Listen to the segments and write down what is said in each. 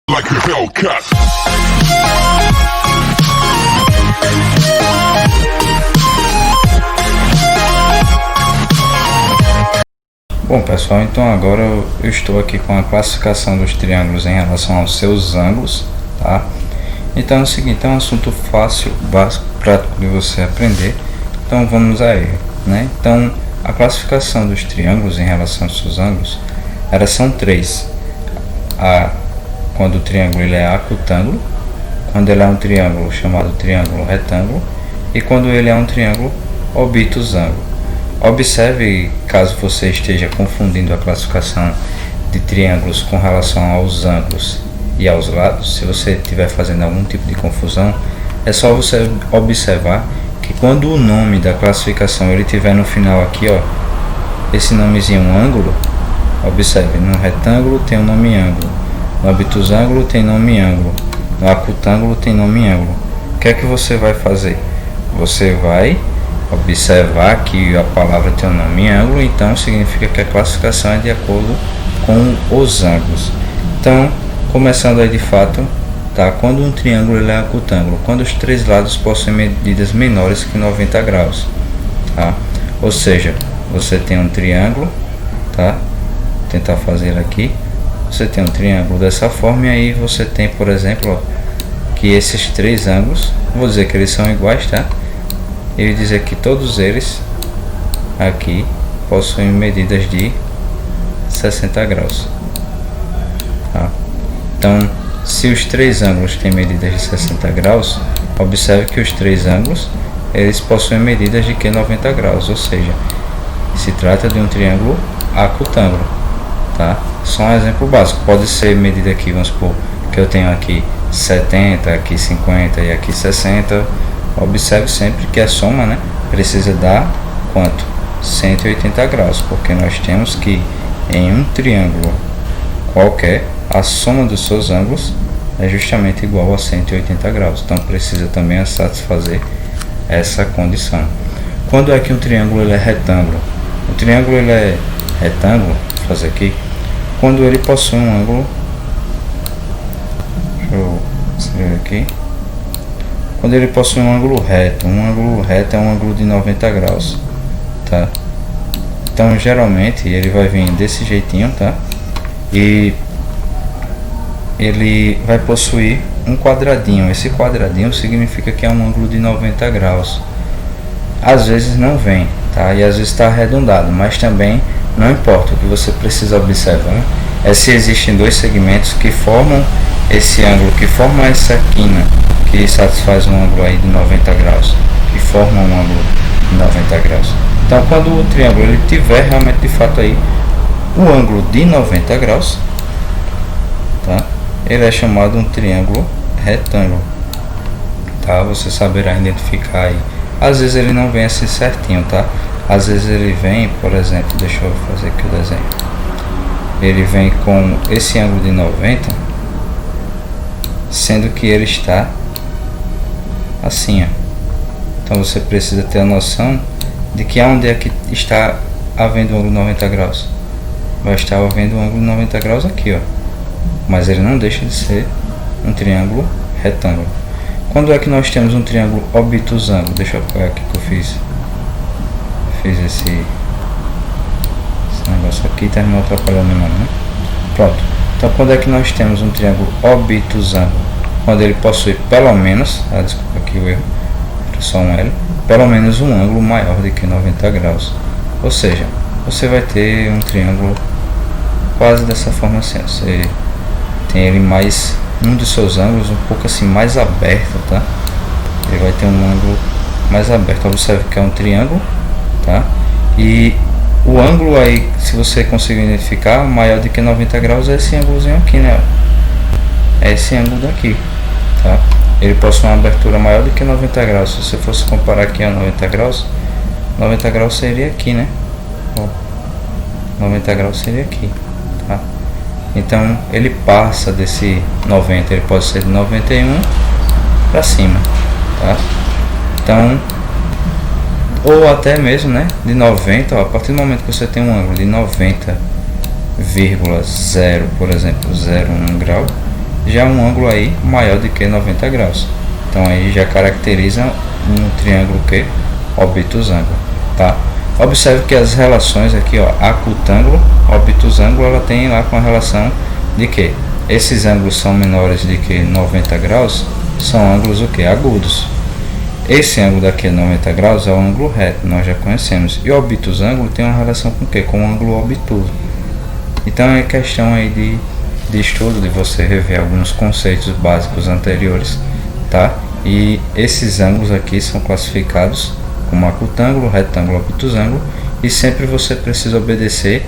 like a Hellcat. Bom pessoal, então agora eu estou aqui com a classificação dos triângulos em relação aos seus ângulos, tá? Então é o seguinte, é um assunto fácil, básico, prático de você aprender, então vamos a ele, né? Então a classificação dos triângulos em relação aos seus ângulos, elas são três. Quando o triângulo ele é acutângulo, quando ele é um triângulo chamado triângulo retângulo e quando ele é um triângulo obtusângulo. Observe, caso você esteja confundindo a classificação de triângulos com relação aos ângulos e aos lados, se você estiver fazendo algum tipo de confusão, é só você observar que quando o nome da classificação ele tiver no final aqui, ó, esse nomezinho ângulo, observe, no retângulo tem o nome ângulo, no obtusângulo tem nome ângulo, no acutângulo tem nome ângulo. O que é que você vai fazer? Você vai observar que a palavra tem o nome ângulo, então significa que a classificação é de acordo com os ângulos. Então, começando aí de fato, tá? Quando um triângulo ele é acutângulo, quando os três lados possuem medidas menores que 90 graus, tá? Ou seja, você tem um triângulo, tá? Vou tentar fazer aqui. Você tem um triângulo dessa forma e aí você tem, por exemplo, ó, que esses três ângulos, vou dizer que eles são iguais, tá? Ele dizer que todos eles aqui possuem medidas de 60 graus, tá? Então, se os três ângulos têm medidas de 60 graus, observe que os três ângulos eles possuem medidas de que 90 graus, ou seja, se trata de um triângulo acutângulo, tá? Só um exemplo básico, pode ser medida aqui, vamos supor que eu tenho aqui 70, aqui 50 e aqui 60. Observe sempre que a soma, né, precisa dar quanto? 180 graus, porque nós temos que em um triângulo qualquer, a soma dos seus ângulos é justamente igual a 180 graus. Então precisa também satisfazer essa condição. Quando é que um triângulo ele é retângulo? O triângulo ele é retângulo, vou fazer aqui, quando ele possui um ângulo, deixa eu escrever aqui, quando ele possui um ângulo reto é um ângulo de 90 graus, tá? Então geralmente ele vai vir desse jeitinho, tá? E ele vai possuir um quadradinho, esse quadradinho significa que é um ângulo de 90 graus. Às vezes não vem, tá? E às vezes está arredondado, mas também não importa. O que você precisa observar é se existem dois segmentos que formam esse ângulo, que formam essa quina, que satisfaz um ângulo aí de 90 graus, que forma um ângulo de 90 graus. Então quando o triângulo ele tiver realmente de fato aí o ângulo de 90 graus, tá? Ele é chamado um triângulo retângulo, tá? Você saberá identificar aí. Às vezes ele não vem assim certinho, tá? Às vezes ele vem, por exemplo, deixa eu fazer aqui o desenho, ele vem com esse ângulo de 90, sendo que ele está assim, ó. Então você precisa ter a noção de que onde é que está havendo um ângulo 90 graus. Vai estar havendo um ângulo 90 graus aqui, ó. Mas ele não deixa de ser um triângulo retângulo. Quando é que nós temos um triângulo obtusângulo? Deixa eu pegar aqui que eu fiz esse negócio aqui, terminou atrapalhando meu nome, né? Pronto. Então quando é que nós temos um triângulo obtusângulo? Quando ele possui pelo menos, desculpa aqui o erro, só um L, pelo menos um ângulo maior do que 90 graus. Ou seja, você vai ter um triângulo quase dessa forma assim. Você tem ele mais, um dos seus ângulos um pouco assim mais aberto, tá? Ele vai ter um ângulo mais aberto. Observe que é um triângulo, tá? E o ângulo aí, se você conseguir identificar, maior do que 90 graus é esse ângulozinho aqui, né? É esse ângulo daqui, tá? Ele possui uma abertura maior do que 90 graus. Se você fosse comparar aqui a 90 graus seria aqui, né? Ó, 90 graus seria aqui, tá? Então ele passa desse 90, ele pode ser de 91 para cima, tá? Então, ou até mesmo, né, de 90, ó, a partir do momento que você tem um ângulo de 90,0, por exemplo, 0,1 grau, já um ângulo aí maior do que 90 graus. Então aí já caracteriza um triângulo que obtusângulo, tá? Observe que as relações aqui, ó, acutângulo, obtusângulo, ela tem lá com a relação de que esses ângulos são menores de que 90 graus, são ângulos o que? Agudos. Esse ângulo daqui a 90 graus é o ângulo reto, nós já conhecemos. E o obtusângulo tem uma relação com o que? Com o ângulo obtuso. Então é questão aí de estudo, de você rever alguns conceitos básicos anteriores, tá? E esses ângulos aqui são classificados como acutângulo, retângulo, obtusângulo, e sempre você precisa obedecer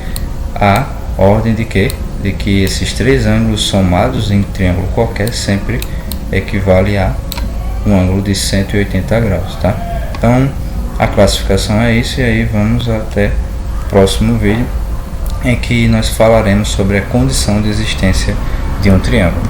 a ordem de que esses três ângulos somados em triângulo qualquer sempre equivale a um ângulo de 180 graus, tá? Então a classificação é isso, e aí vamos até o próximo vídeo em que nós falaremos sobre a condição de existência de um triângulo.